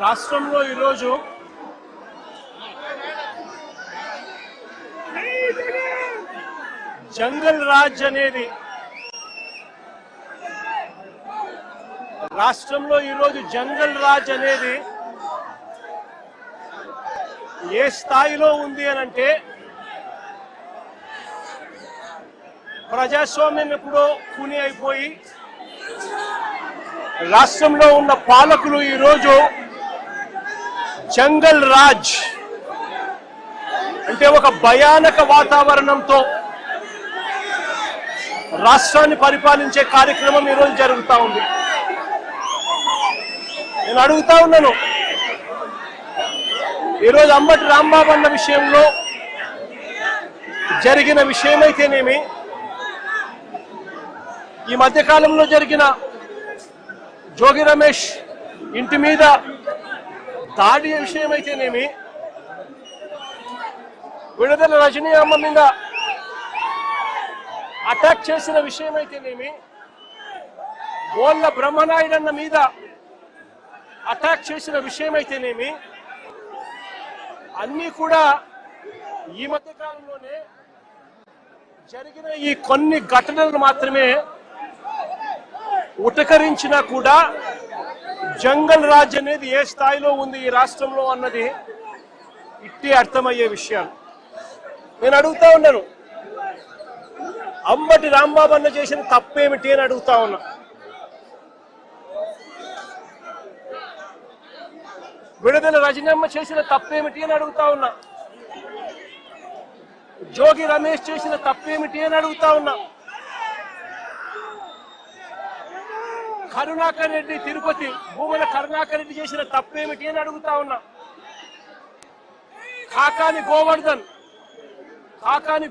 రాష్ట్రంలో ఈరోజు జంగల్ రాజ్ అనేది ఏ స్థాయిలో ఉంది అని అంటే ప్రజాస్వామ్యం ఎప్పుడో కూని అయిపోయి రాష్ట్రంలో ఉన్న పాలకులు ఈరోజు జంగల్ రాజ్ అంటే ఒక భయానక వాతావరణంతో రాష్ట్రాన్ని పరిపాలించే కార్యక్రమం ఈరోజు జరుగుతూ ఉంది. నేను అడుగుతా ఉన్నాను, ఈరోజు అంబటి రాంబాబు అన్న విషయంలో జరిగిన విషయమైతేనేమి, ఈ మధ్యకాలంలో జరిగిన జోగి రమేష్ ఇంటి మీద దాడి విషయమైతేనేమి, విడుదల రజనీ అమ్మ మీద అటాక్ చేసిన విషయమైతేనేమి, బోళ్ళ బ్రహ్మనాయుడు అన్న మీద అటాక్ చేసిన విషయమైతేనేమి, అన్నీ కూడా ఈ మధ్య కాలంలోనే జరిగిన ఈ కొన్ని ఘటనలు మాత్రమే ఉటకరించినా కూడా జంగల్ రాజ్ అనేది ఏ స్థాయిలో ఉంది ఈ రాష్ట్రంలో అన్నది ఇట్టి అర్థమయ్యే విషయాలు. నేను అడుగుతా ఉన్నాను, అంబటి రాంబాబు అన్న చేసిన తప్పేమిటి అని అడుగుతా ఉన్నా. విడుదల రజనమ్మ చేసిన తప్పేమిటి అని అడుగుతా ఉన్నా. జోగి రమేష్ చేసిన తప్పేమిటి అని అడుగుతా ఉన్నా. కరుణాకర్ రెడ్డి తిరుపతి భూముల కరుణాకర్ రెడ్డి చేసిన తప్పేమిటి అని అడుగుతా ఉన్నా. కాకాని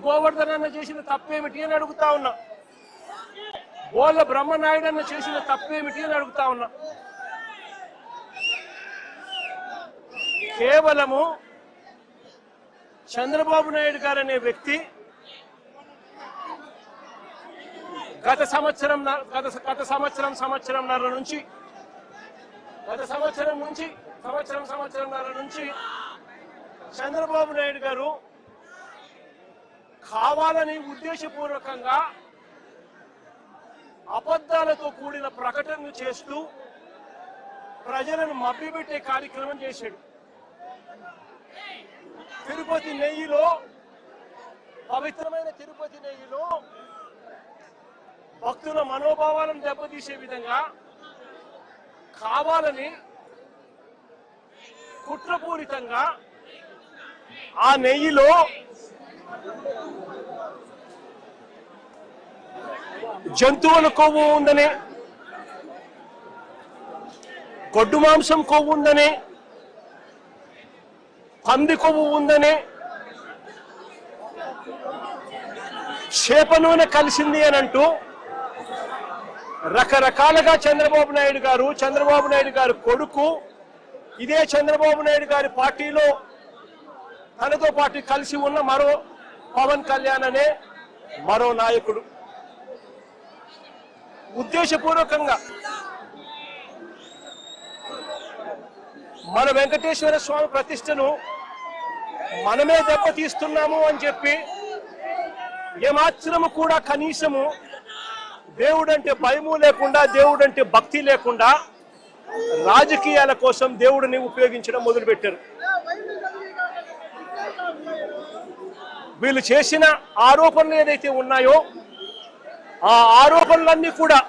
గోవర్ధన్ అన్న చేసిన తప్పేమిటి అని అడుగుతా ఉన్నా. బోళ్ళ బ్రహ్మనాయుడు అన్న చేసిన తప్పేమిటి అని అడుగుతా ఉన్నా. కేవలము చంద్రబాబు నాయుడు గారు అనే వ్యక్తి గత సంవత్సరంన్నర నుంచి చంద్రబాబు నాయుడు గారు కావాలని ఉద్దేశపూర్వకంగా అబద్ధాలతో కూడిన ప్రకటనలు చేస్తూ ప్రజలను మభ్యపెట్టే కార్యక్రమం చేశాడు. తిరుపతి నెయ్యిలో, పవిత్రమైన తిరుపతి నెయ్యిలో భక్తుల మనోభావాలను దెబ్బతీసే విధంగా కావాలని కుట్రపూరితంగా ఆ నెయ్యిలో జంతువుల కొవ్వు ఉందని, గొడ్డు మాంసం కొవ్వు ఉందని, పంది కొవ్వు ఉందని, చేప నూనె కలిసింది అని అంటూ రకరకాలుగా చంద్రబాబు నాయుడు గారు కొడుకు, ఇదే చంద్రబాబు నాయుడు గారి పార్టీలో తనతో పాటు కలిసి ఉన్న మరో పవన్ కళ్యాణ్ అనే మరో నాయకుడు ఉద్దేశపూర్వకంగా మన వెంకటేశ్వర స్వామి ప్రతిష్టను మనమే దెబ్బతీస్తున్నాము అని చెప్పి ఏమాత్రము కూడా కనీసము దేవుడంటే భయము లేకుండా, దేవుడంటే భక్తి లేకుండా రాజకీయాల కోసం దేవుడిని ఉపయోగించడం మొదలుపెట్టారు. వీళ్ళు చేసిన ఆరోపణలు ఏదైతే ఉన్నాయో ఆ ఆరోపణలన్నీ కూడా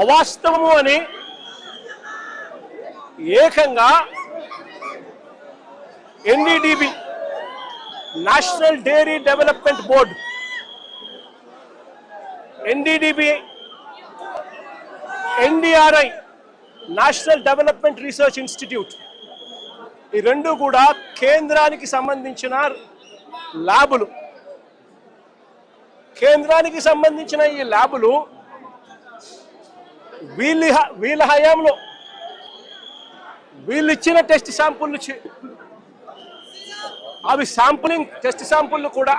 అవాస్తవము అని ఏకంగా NDDB national dairy development board, NDDB, NDRI national development research institute, ఈ రెండు కూడా కేంద్రానికి సంబంధించిన ల్యాబులు. కేంద్రానికి సంబంధించిన ఈ ల్యాబులు వీళ్ళ హయాంలో వీళ్ళు ఇచ్చిన టెస్ట్ శాంపుల్, అవి శాంపులింగ్ టెస్ట్ శాంపుల్ కూడా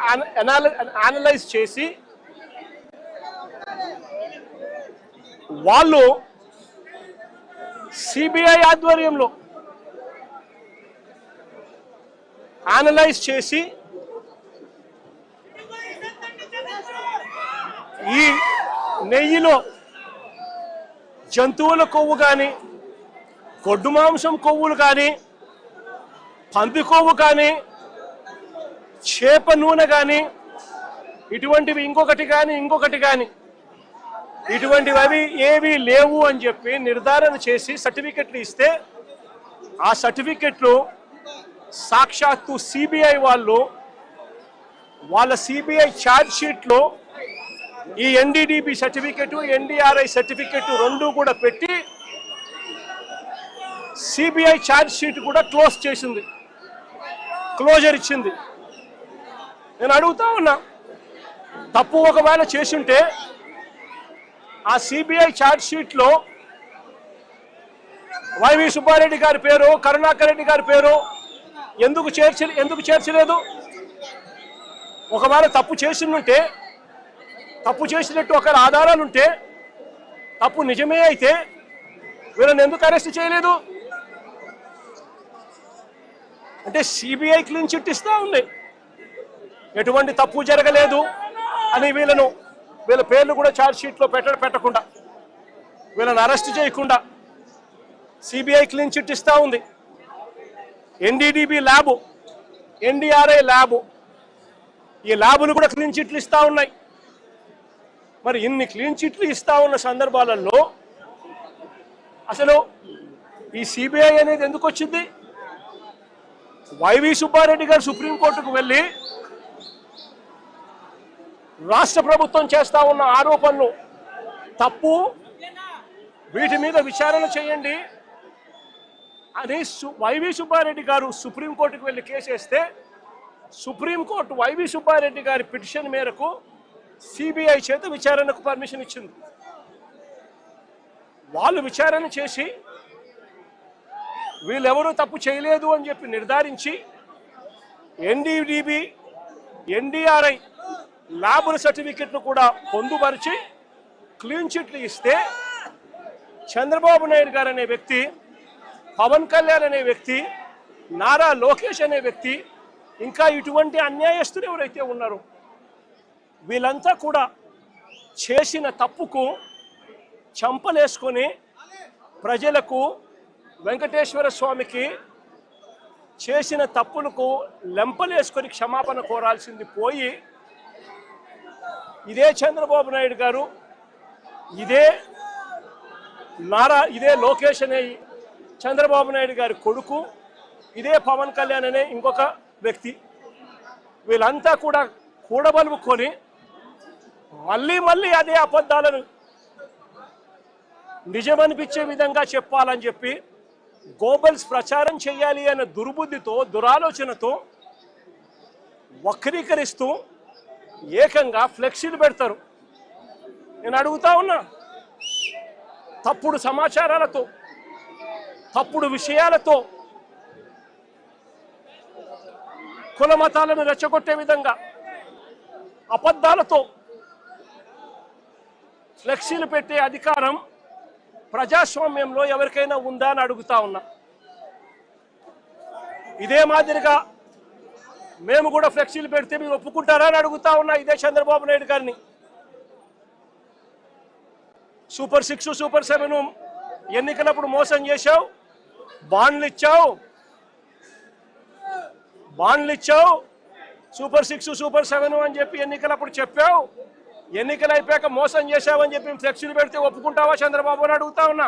అనలైజ్ చేసి వాళ్ళు సిబిఐ ఆధ్వర్యంలో అనలైజ్ చేసి ఈ నెయ్యిలో జంతువుల కొవ్వు కానీ, గొడ్డు మాంసం కొవ్వులు కానీ, పంది కొవ్వు కానీ, చేప నూనె కానీ, ఇటువంటివి ఇంకొకటి కానీ ఇటువంటివి అవి ఏవి లేవు అని చెప్పి నిర్ధారణ చేసి సర్టిఫికెట్లు ఇస్తే, ఆ సర్టిఫికెట్లు సాక్షాత్తు సిబిఐ వాళ్ళు వాళ్ళ సిబిఐ ఛార్జ్ షీట్లో ఈ ఎన్డీడీబీ సర్టిఫికెట్, ఎన్డీఆర్ఐ సర్టిఫికెట్ రెండు కూడా పెట్టి సిబిఐ ఛార్జ్ షీట్ కూడా క్లోజర్ ఇచ్చింది. నేను అడుగుతా ఉన్నా, తప్పు ఒకవేళ చేసుంటే ఆ సిబిఐ ఛార్జ్ షీట్లో వైవి సుబ్బారెడ్డి గారి పేరు, కరుణాకర్ రెడ్డి గారి పేరు ఎందుకు చేర్చలేదు? ఒకవేళ తప్పు చేసినట్టు ఒకవేళ ఆధారాలుంటే, తప్పు నిజమే అయితే వీళ్ళని ఎందుకు అరెస్ట్ చేయలేదు? అంటే సిబిఐ క్లీన్ చిట్ ఇస్తా ఉంది, ఎటువంటి తప్పు జరగలేదు అని వీళ్ళ పేర్లు కూడా ఛార్జ్ షీట్లో పెట్టకుండా, వీళ్ళని అరెస్ట్ చేయకుండా సిబిఐ క్లీన్ చిట్ ఇస్తా ఉంది. ఎన్డీడీబీ ల్యాబు, ఎన్డీఆర్ఐ ల్యాబు, ఈ ల్యాబులు కూడా క్లీన్ చిట్లు ఇస్తా ఉన్నాయి. మరి ఇన్ని క్లీన్ చిట్లు ఇస్తా ఉన్న సందర్భాలలో అసలు ఈ సిబిఐ అనేది ఎందుకు వచ్చింది? వైవి సుబ్బారెడ్డి గారు సుప్రీంకోర్టుకు వెళ్ళి రాష్ట్ర ప్రభుత్వం చేస్తా ఉన్న ఆరోపణలు తప్పు, వీటి మీద విచారణ చేయండి అని వైవి సుబ్బారెడ్డి గారు సుప్రీంకోర్టుకు వెళ్ళి కేసు వేస్తే, సుప్రీంకోర్టు వైవి సుబ్బారెడ్డి గారి పిటిషన్ మేరకు సిబిఐ చేత విచారణకు పర్మిషన్ ఇచ్చింది. వాళ్ళు విచారణ చేసి వీళ్ళెవరూ తప్పు చేయలేదు అని చెప్పి నిర్ధారించి ఎన్డీడీబీ, ఎన్డీఆర్ఐ ల్యాబుల సర్టిఫికెట్ను కూడా పొందుపరిచి క్లీన్ చిట్లు ఇస్తే, చంద్రబాబు నాయుడు గారు అనే వ్యక్తి, పవన్ కళ్యాణ్ అనే వ్యక్తి, నారా లోకేష్ అనే వ్యక్తి, ఇంకా ఇటువంటి అన్యాయస్తులు ఎవరైతే ఉన్నారో వీళ్ళంతా కూడా చేసిన తప్పుకు చంపలేసుకొని ప్రజలకు, వెంకటేశ్వర స్వామికి చేసిన తప్పులకు లెంపలేసుకొని క్షమాపణ కోరాల్సింది పోయి, ఇదే చంద్రబాబు నాయుడు గారు, ఇదే లోకేష్ అనే చంద్రబాబు నాయుడు గారి కొడుకు, ఇదే పవన్ కళ్యాణ్ అనే ఇంకొక వ్యక్తి, వీళ్ళంతా కూడా కూడబలుపుకొని మళ్ళీ అదే అబద్ధాలను నిజమనిపించే విధంగా చెప్పాలని చెప్పి గోబల్స్ ప్రచారం చేయాలి అనే దుర్బుద్ధితో, దురాలోచనతో వక్రీకరిస్తూ ఏకంగా ఫ్లెక్సీలు పెడతారు. నేను అడుగుతా ఉన్నా, తప్పుడు సమాచారాలతో, తప్పుడు విషయాలతో, కుల మతాలను రెచ్చగొట్టే విధంగా అబద్ధాలతో ఫ్లెక్సీలు పెట్టే అధికారం ప్రజాస్వామ్యంలో ఎవరికైనా ఉందా అని అడుగుతా ఉన్నా. ఇదే మాదిరిగా మేము కూడా ఫ్లెక్సీలు పెడితే మీరు ఒప్పుకుంటారా అని అడుగుతా ఉన్నా ఇదే చంద్రబాబు నాయుడు గారిని. సూపర్ 6, సూపర్ 7 ఎన్నికలప్పుడు మోసం చేశావు, బాండ్లు ఇచ్చావు, సూపర్ 6, సూపర్ 7 అని చెప్పి ఎన్నికలప్పుడు చెప్పావు, ఎన్నికలు అయిపోయాక మోసం చేశావని చెప్పి ఫ్లెక్సీలు పెడితే ఒప్పుకుంటావా చంద్రబాబు అని అడుగుతా ఉన్నా.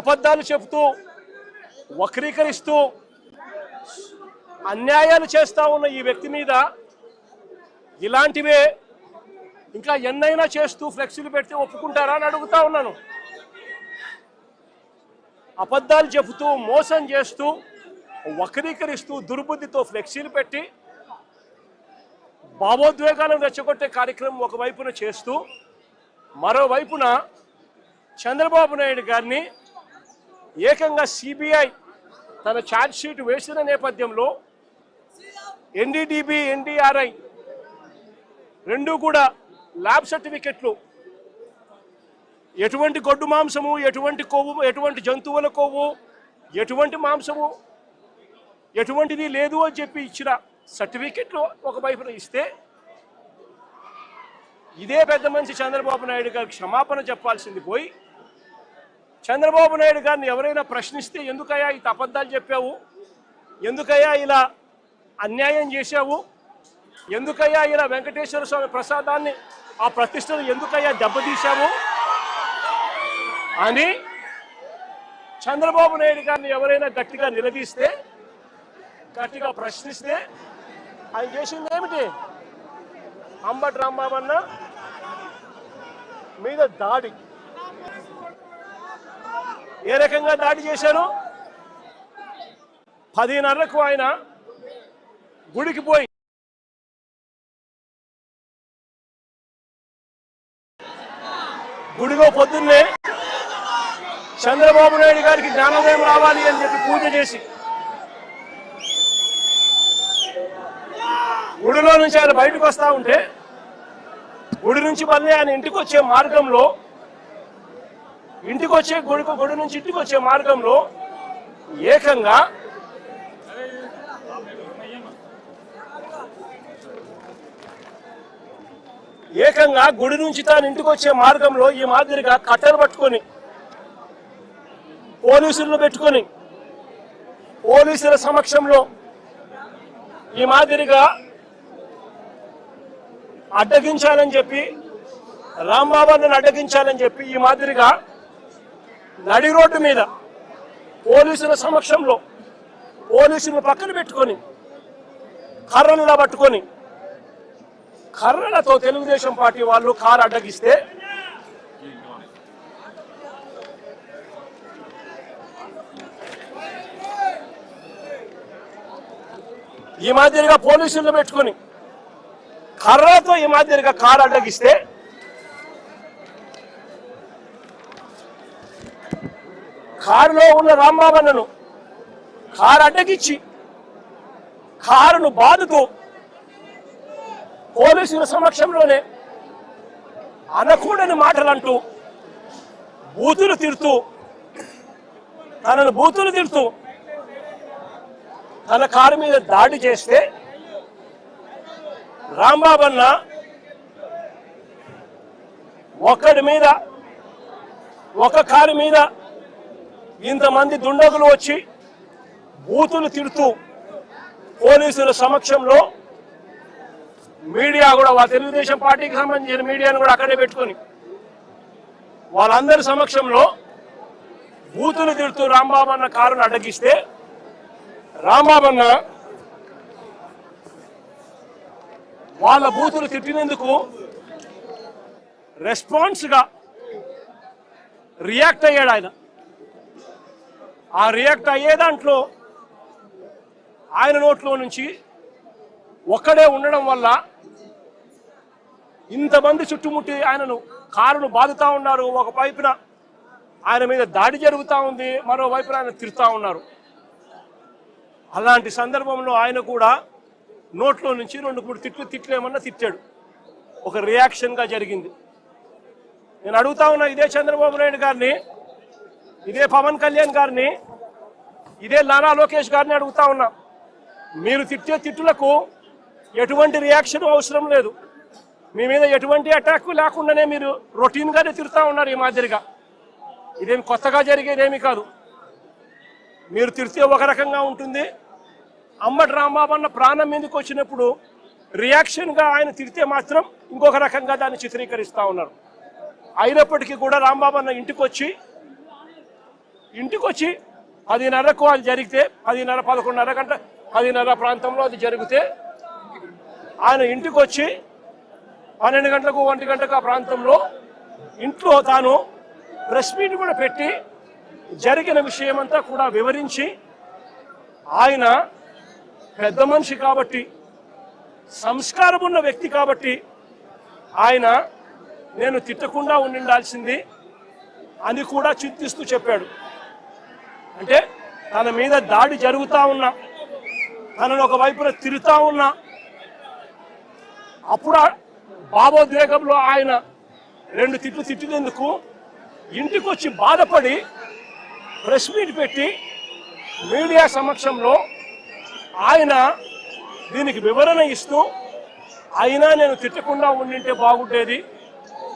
అబద్ధాలు చెప్తూ, వక్రీకరిస్తూ, అన్యాయాలు చేస్తా ఉన్న ఈ వ్యక్తి మీద ఇలాంటివే ఇంకా ఎన్నైనా చేస్తూ ఫ్లెక్సీలు పెడితే ఒప్పుకుంటారా అని అడుగుతా ఉన్నాను. అబద్ధాలు చెబుతూ, మోసం చేస్తూ, వక్రీకరిస్తూ, దుర్బుద్ధితో ఫ్లెక్సీలు పెట్టి భావోద్వేగాలను రెచ్చగొట్టే కార్యక్రమం ఒకవైపున చేస్తూ, మరోవైపున చంద్రబాబు నాయుడు గారిని ఏకంగా సిబిఐ తన ఛార్జ్ షీట్ వేసిన నేపథ్యంలో ఎన్డీడీబీ, ఎన్డీఆర్ఐ రెండు కూడా ల్యాబ్ సర్టిఫికెట్లు ఎటువంటి గొడ్డు మాంసము, ఎటువంటి కొవ్వు, ఎటువంటి జంతువుల కొవ్వు, ఎటువంటి మాంసము, ఎటువంటిది లేదు అని చెప్పి ఇచ్చిన సర్టిఫికెట్లు ఒక వైపున ఇస్తే, ఇదే పెద్ద మనిషి చంద్రబాబు నాయుడు గారికి క్షమాపణ చెప్పాల్సింది పోయి, చంద్రబాబు నాయుడు గారిని ఎవరైనా ప్రశ్నిస్తే ఎందుకయ్యా ఇంత అబద్ధాలు చెప్పావు, ఎందుకయ్యా ఇలా అన్యాయం చేశావు, ఎందుకయ్యా ఇలా వెంకటేశ్వర స్వామి ప్రసాదాన్ని ఆ ప్రతిష్టను ఎందుకయ్యా దెబ్బతీశావు అని చంద్రబాబు నాయుడు గారిని ఎవరైనా గట్టిగా నిలదీస్తే, గట్టిగా ప్రశ్నిస్తే ఆయన చేసింది ఏమిటి? అంబటి రాంబాబు అన్న మీద దాడి. ఏ రకంగా దాడి చేశారు? 10:30కు ఆయన గుడికి పోయి గుడిలో పొద్దున్నే చంద్రబాబు నాయుడు గారికి జ్ఞానోదయం రావాలి అని చెప్పి పూజ చేసి గుడిలో నుంచి ఆయన బయటకు వస్తూ ఉంటే, గుడి నుంచి మళ్ళీ ఆయన ఇంటికి వచ్చే మార్గంలో, గుడి నుంచి ఇంటికి వచ్చే మార్గంలో ఏకంగా గుడి నుంచి తాను ఇంటికి వచ్చే మార్గంలో ఈ మాదిరిగా కట్టెలు పట్టుకొని, పోలీసులను పెట్టుకొని, పోలీసుల సమక్షంలో ఈ మాదిరిగా అడ్డగించాలని చెప్పి, రాంబాబుని అడ్డగించాలని చెప్పి ఈ మాదిరిగా నడి రోడ్డు మీద పోలీసుల సమక్షంలో పోలీసులను పక్కన పెట్టుకొని కర్రలులా పట్టుకొని, కర్రలతో తెలుగుదేశం పార్టీ వాళ్ళు కారు అడ్డగిస్తే, ఈ మాదిరిగా పోలీసులను పెట్టుకొని కర్రలతో ఈ మాదిరిగా కారు అడ్డగిస్తే, కారులో ఉన్న రాంబాబన్నను కారు అడ్డగిచ్చి కారును బాదుతూ పోలీసుల సమక్షంలోనే అనకూడని మాటలంటూ బూతులు తిడుతూ తన కారు మీద దాడి చేస్తే, రాంబాబన్న ఒక కారు మీద ఇంతమంది దుండగులు వచ్చి బూతులు తిడుతూ పోలీసుల సమక్షంలో మీడియా కూడా, తెలుగుదేశం పార్టీకి సంబంధించిన మీడియాను కూడా అక్కడే పెట్టుకొని వాళ్ళందరి సమక్షంలో బూతులు తిడుతూ రాంబాబన్న కారును అడ్డగిస్తే, రాంబాబన్న వాళ్ళ బూతులు తిట్టినందుకు రెస్పాన్స్గా రియాక్ట్ అయ్యాడు ఆయన. ఆ రియాక్ట్ అయ్యే దాంట్లో ఆయన నోట్లో నుంచి ఒక్కడే ఉండడం వల్ల ఇంతమంది చుట్టుముట్టి ఆయనను కారును బాదుతూ ఉన్నారు. ఒక వైపున ఆయన మీద దాడి జరుగుతూ ఉంది, మరోవైపున ఆయన తిరుగుతూ ఉన్నారు. అలాంటి సందర్భంలో ఆయన కూడా నోట్లో నుంచి 2-3 తిట్లేమన్నా తిట్టాడు. ఒక రియాక్షన్గా జరిగింది. నేను అడుగుతా ఉన్నా ఇదే చంద్రబాబు నాయుడు గారిని, ఇదే పవన్ కళ్యాణ్ గారిని, ఇదే నారా లోకేష్ గారిని అడుగుతా ఉన్నా, మీరు తిట్టే తిట్టులకు ఎటువంటి రియాక్షన్ అవసరం లేదు, మీ మీద ఎటువంటి అటాక్ లేకుండానే మీరు రొటీన్గానే తిరుగుతూ ఉన్నారు. ఈ మాదిరిగా ఇదేమి కొత్తగా జరిగేదేమీ కాదు. మీరు తిరిగితే ఒక రకంగా ఉంటుంది, అంబటి రాంబాబన్న ప్రాణం మీదకి వచ్చినప్పుడు రియాక్షన్గా ఆయన తిరిగితే మాత్రం ఇంకొక రకంగా దాన్ని చిత్రీకరిస్తూ ఉన్నారు. అయినప్పటికీ కూడా రాంబాబన్న ఇంటికి వచ్చి 10:30కు అది జరిగితే, 10:30 ప్రాంతంలో అది జరిగితే, ఆయన ఇంటికి వచ్చి 12 గంటలకు 1 గంటకు ఆ ప్రాంతంలో ఇంట్లో తాను ప్రెస్ మీట్ కూడా పెట్టి జరిగిన విషయమంతా కూడా వివరించి, ఆయన పెద్ద మనిషి కాబట్టి, సంస్కారం ఉన్న వ్యక్తి కాబట్టి ఆయన నేను తిట్టకుండా ఉండాల్సింది అని కూడా చింతిస్తూ చెప్పాడు. అంటే తన మీద దాడి జరుగుతూ ఉన్నా, తనను ఒక వైపున తిరుగుతూ ఉన్నా, అప్పుడు భావోద్వేగంలో ఆయన 2 తిట్లు తిట్టినందుకు ఇంటికి వచ్చి బాధపడి ప్రెస్ మీట్ పెట్టి మీడియా సమక్షంలో ఆయన దీనికి వివరణ ఇస్తూ అయినా నేను తిట్టకుండా ఉండింటే బాగుండేది,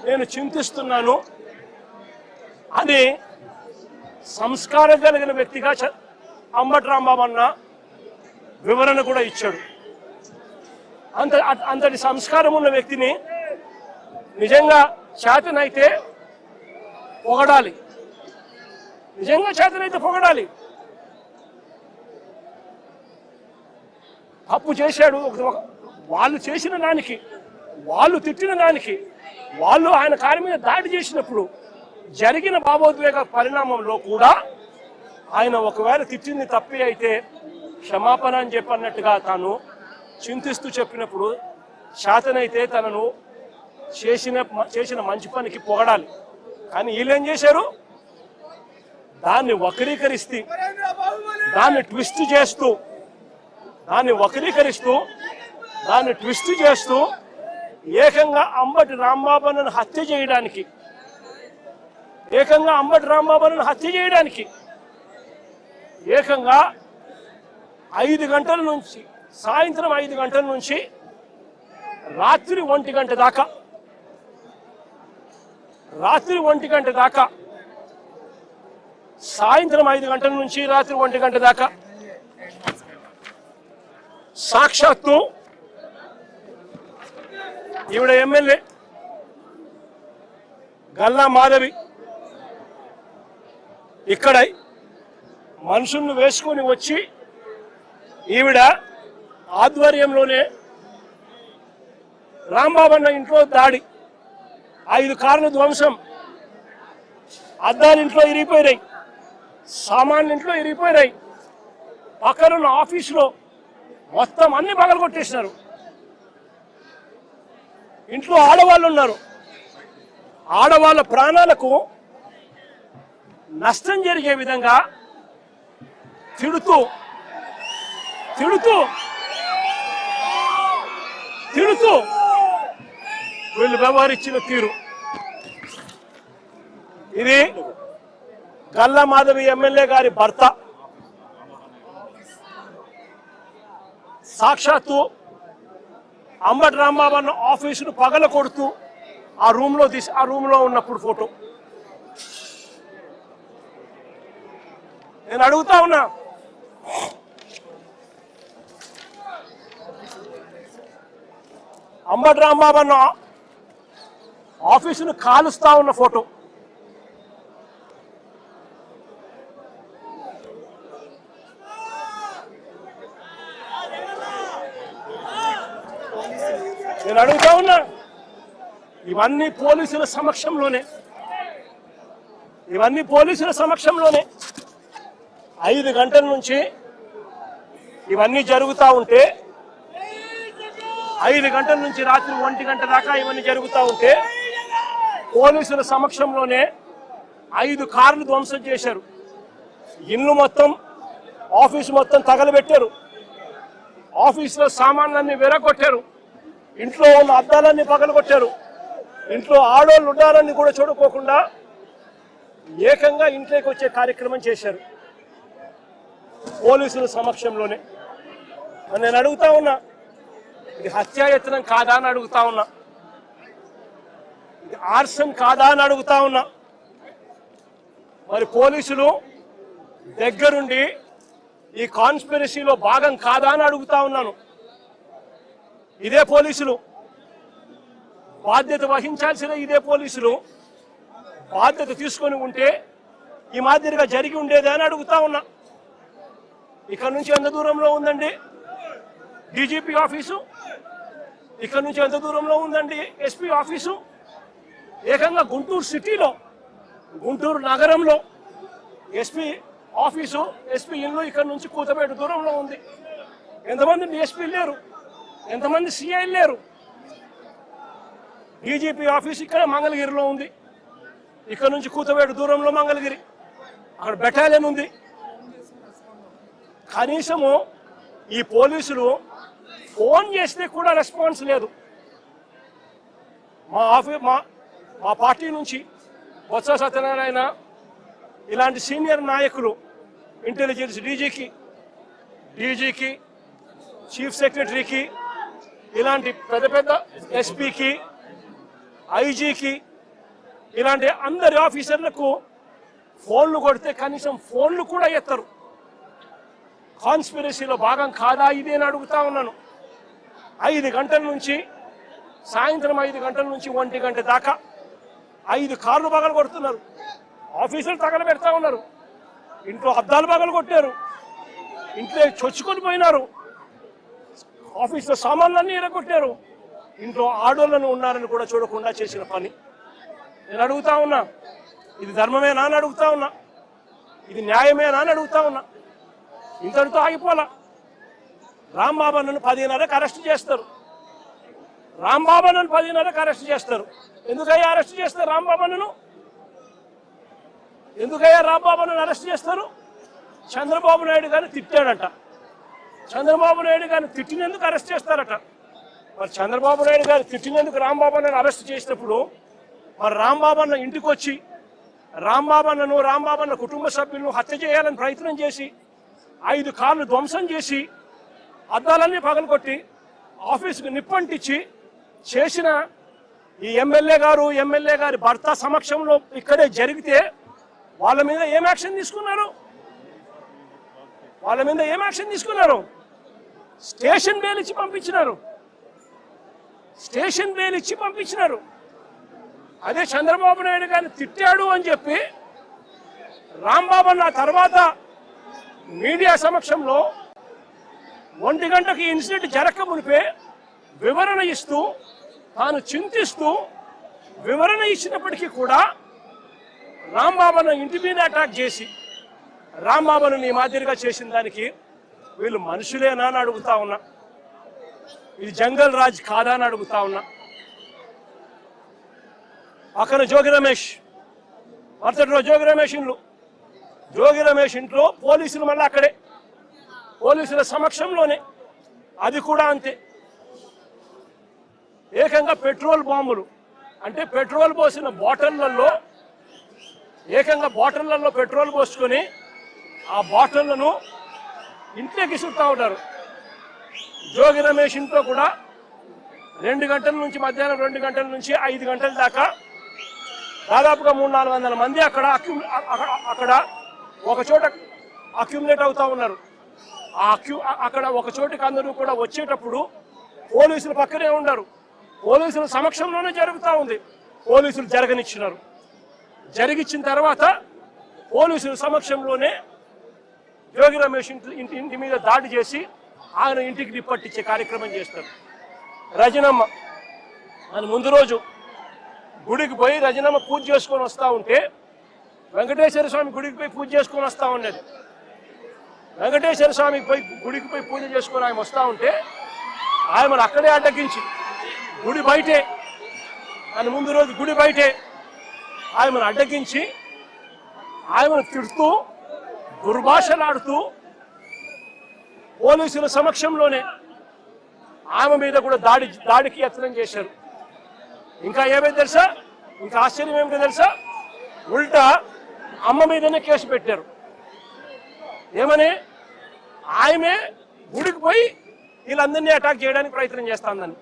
నేను చింతిస్తున్నాను అని సంస్కారం కలిగిన వ్యక్తిగా అంబటి రాంబాబు అన్న వివరణ కూడా ఇచ్చాడు. అంతటి సంస్కారం ఉన్న వ్యక్తిని నిజంగా చేతనైతే పొగడాలి, నిజంగా చేతనైతే పొగడాలి. తప్పు చేశాడు, వాళ్ళు చేసిన దానికి, వాళ్ళు తిట్టిన దానికి, వాళ్ళు ఆయన కారి మీద దాడి చేసినప్పుడు జరిగిన భావోద్వేగ పరిణామంలో కూడా ఆయన ఒకవేళ తిట్టింది తప్పే అయితే క్షమాపణ అని చెప్పన్నట్టుగా తాను చింతిస్తూ చెప్పినప్పుడు శాతనైతే తనను చేసిన మంచి పనికి పొగడాలి. కానీ వీళ్ళేం చేశారు, దాన్ని వక్రీకరిస్తూ, దాన్ని ట్విస్ట్ చేస్తూ, ఏకంగా అంబటి రాంబాబును హత్య చేయడానికి, ఏకంగా 5 గంటల నుంచి, సాయంత్రం 5 గంటల నుంచి రాత్రి 1 గంట దాకా, సాయంత్రం 5 గంటల నుంచి రాత్రి 1 గంట దాకా సాక్షాత్తు ఈవిడ ఎమ్మెల్యే గల్లా మాధవి ఇక్కడ మనుషులను వేసుకొని వచ్చి ఈవిడ ఆధ్వర్యంలోనే రాంబాబు అన్న ఇంట్లో దాడి, 5 కార్ల ధ్వంసం, అద్దాలు ఇంట్లో ఇరిగిపోయినాయి, సామాన్లు ఇంట్లో ఇరిగిపోయినాయి, పక్కనున్న ఆఫీసులో మొత్తం అన్ని పగలగొట్టేసినారు. ఇంట్లో ఆడవాళ్ళు ఉన్నారు, ఆడవాళ్ళ ప్రాణాలకు నష్టం జరిగే విధంగా తిడుతూ వీళ్ళు వ్యవహరించిన తీరు ఇది. గల్లా మాధవి ఎమ్మెల్యే గారి భర్త సాక్షాత్తు అంబటి రాంబాబు అన్న ఆఫీసును పగల కొడుతూ ఆ రూమ్లో ఉన్నప్పుడు ఫోటో. నేను అడుగుతా ఉన్నా, అంబటి రాంబాబు అన్న ఆఫీసును కాలుస్తా ఉన్న ఫోటో. నేను అడుగుతా ఉన్నా, ఇవన్నీ పోలీసుల సమక్షంలోనే 5 గంటల నుంచి ఇవన్నీ జరుగుతూ ఉంటే, 5 గంటల నుంచి రాత్రి 1 గంట దాకా ఇవన్నీ జరుగుతూ ఉంటే పోలీసుల సమక్షంలోనే 5 కార్లు ధ్వంసం చేశారు, ఇల్లు మొత్తం, ఆఫీసు మొత్తం తగలబెట్టారు, ఆఫీసులో సామాన్లన్నీ విరగొట్టారు, ఇంట్లో ఉన్న అద్దాలన్నీ పగలగొట్టారు, ఇంట్లో ఆడోళ్ళు ఉండాలని కూడా చూడుకోకుండా ఏకంగా ఇంట్లోకి వచ్చే కార్యక్రమం చేశారు పోలీసుల సమక్షంలోనే. నేను అడుగుతా ఉన్నా, ఇది హత్యాయత్నం కాదా అని అడుగుతా ఉన్నా, ఇది ఆర్సన్ కాదా అని అడుగుతా ఉన్నా. మరి పోలీసులు దగ్గరుండి ఈ కాన్స్పిరసీలో భాగం కాదా అని అడుగుతా ఉన్నాను. ఇదే పోలీసులు బాధ్యత వహించాల్సిన, ఇదే పోలీసులు బాధ్యత తీసుకొని ఉంటే ఈ మాదిరిగా జరిగి ఉండేదే అని అడుగుతా ఉన్నా. ఇక్కడ నుంచి ఎంత దూరంలో ఉందండి డీజీపీ ఆఫీసు, ఇక్కడ నుంచి ఎంత దూరంలో ఉందండి ఎస్పీ ఆఫీసు, ఏకంగా గుంటూరు సిటీలో, గుంటూరు నగరంలో ఎస్పీ ఆఫీసు, ఎస్పీ ఇల్లు ఇక్కడ నుంచి కూతబేట దూరంలో ఉంది. ఎంతమంది డిఎస్పీ లేరు, ఎంతమంది సిఐ లేరు. డీజీపీ ఆఫీస్ ఇక్కడ మంగళగిరిలో ఉంది, ఇక్కడ నుంచి కూతబేట దూరంలో మంగళగిరి, అక్కడ బెటాలియన్ ఉంది. కనీసము ఈ పోలీసులు ఫోన్ చేస్తే కూడా రెస్పాన్స్ లేదు. మా పార్టీ నుంచి బొత్స సత్యనారాయణ ఇలాంటి సీనియర్ నాయకులు, ఇంటెలిజెన్స్ డీజీకి, చీఫ్ సెక్రటరీకి, ఇలాంటి పెద్ద పెద్ద ఎస్పీకి, ఐజీకి, ఇలాంటి అందరి ఆఫీసర్లకు ఫోన్లు కొడితే కనీసం ఫోన్లు కూడా ఎత్తరు. కాన్స్పిరసీలో భాగం కాదా ఇది అని అడుగుతా ఉన్నాను. 5 గంటల నుంచి సాయంత్రం 5 గంటల నుంచి 1 గంట దాకా 5 కార్లు పగలు కొడుతున్నారు. ఆఫీసులు తగలబెడతా ఉన్నారు. ఇంట్లో అద్దాలు పగలు కొట్టారు. ఇంట్లో చొచ్చుకొని పోయినారు. ఆఫీసులో సామాన్లన్నీ ఎరగొట్టారు. ఇంట్లో ఆడోళ్ళను ఉన్నారని కూడా చూడకుండా చేసిన పని. నేను అడుగుతా ఉన్నా, ఇది ధర్మమేనా అని అడుగుతా ఉన్నా, ఇది న్యాయమేనా అని అడుగుతా ఉన్నా. ఇంతటితో ఆగిపోలా. రాంబాబన్నను 10:30కి అరెస్ట్ చేస్తారు. రాంబాబన్నను 10:30కి అరెస్ట్ చేస్తారు. ఎందుకయ్యా అరెస్ట్ చేస్తారు రాంబాబన్నను? ఎందుకయ్యా రాంబాబన్నను అరెస్ట్ చేస్తారు? చంద్రబాబు నాయుడు గారిని తిట్టాడట. చంద్రబాబు నాయుడు గారిని తిట్టినందుకు అరెస్ట్ చేస్తారట. మరి చంద్రబాబు నాయుడు గారు తిట్టినందుకు రాంబాబన్నను అరెస్ట్ చేసినప్పుడు మరి రాంబాబన్న ఇంటికి వచ్చి రాంబాబన్న కుటుంబ సభ్యులను హత్య చేయాలని ప్రయత్నం చేసి 5 కార్లు ధ్వంసం చేసి అద్దాలన్నీ పగలగొట్టి ఆఫీసుకు నిప్పంటించి చేసిన ఈ ఎమ్మెల్యే గారి భర్త సమక్షంలో ఇక్కడే జరిగితే వాళ్ళ మీద ఏం యాక్షన్ తీసుకున్నారు? స్టేషన్ బెయిల్ ఇచ్చి పంపించినారు. అదే చంద్రబాబు నాయుడు గారిని తిట్టాడు అని చెప్పి రాంబాబన్న తర్వాత మీడియా సమక్షంలో 1 గంటకి ఇన్సిడెంట్ జరగక మునిపే వివరణ ఇస్తూ తాను చింతిస్తూ వివరణ ఇచ్చినప్పటికీ కూడా రాంబాబన్న ఇంటి మీద అటాక్ చేసి రాంబాబును ఈ మాదిరిగా చేసిన దానికి వీళ్ళు మనుషులేనా అని అడుగుతా ఉన్నా. ఇది జంగల్ రాజ్ కాదా అని అడుగుతా ఉన్నా. పక్కన జోగి రమేష్, మరుసటి రోజు జోగి రమేష్ ఇంట్లో పోలీసులు మళ్ళీ అక్కడే పోలీసుల సమక్షంలోనే, అది కూడా అంతే. ఏకంగా పెట్రోల్ బాంబులు, అంటే పెట్రోల్ పోసిన బాటిళ్లలో పెట్రోల్ పోసుకొని ఆ బాటిళ్లను ఇంట్లోకి ఇసురుతా ఉంటారు. జోగి రమేష్ ఇంట్లో కూడా 2 గంటల నుంచి మధ్యాహ్నం 2 గంటల నుంచి 5 గంటల దాకా దాదాపుగా 300-400 మంది అక్కడ ఒక చోట అక్యుములేట్ అవుతా ఉన్నారు. అక్కడ ఒక చోటికి అందరూ కూడా వచ్చేటప్పుడు పోలీసులు పక్కనే ఉన్నారు. పోలీసుల సమక్షంలోనే జరుగుతూ ఉంది. పోలీసులు జరిగిచ్చిన తర్వాత పోలీసుల సమక్షంలోనే జోగి రమేష్ ఇంటి మీద దాడి చేసి ఆయన ఇంటికి నిప్పట్టించే కార్యక్రమం చేస్తారు. రజనమ్మ అని ముందు రోజు గుడికి పోయి రజనమ్మ పూజ చేసుకొని వస్తూ ఉంటే వెంకటేశ్వర స్వామి గుడికి పోయి పూజ చేసుకొని వస్తూ ఉండేది. వెంకటేశ్వర స్వామి గుడికి పోయి పూజ చేసుకొని ఆయన వస్తూ ఉంటే ఆయమను అక్కడే అడ్డగించి గుడి బయటే ఆయమను అడ్డగించి ఆయమను తిడుతూ దుర్భాషలాడుతూ పోలీసుల సమక్షంలోనే ఆమె మీద కూడా దాడికి యత్నం చేశారు. ఇంకా ఏమైంది తెలుసా? ఇంకా ఆశ్చర్యం ఏమిటో తెలుసా? ఉల్టా అమ్మ మీదనే కేసు పెట్టారు. ఏమని? ఆమె గుడికి పోయి వీళ్ళందరినీ అటాక్ చేయడానికి ప్రయత్నం చేస్తాందని.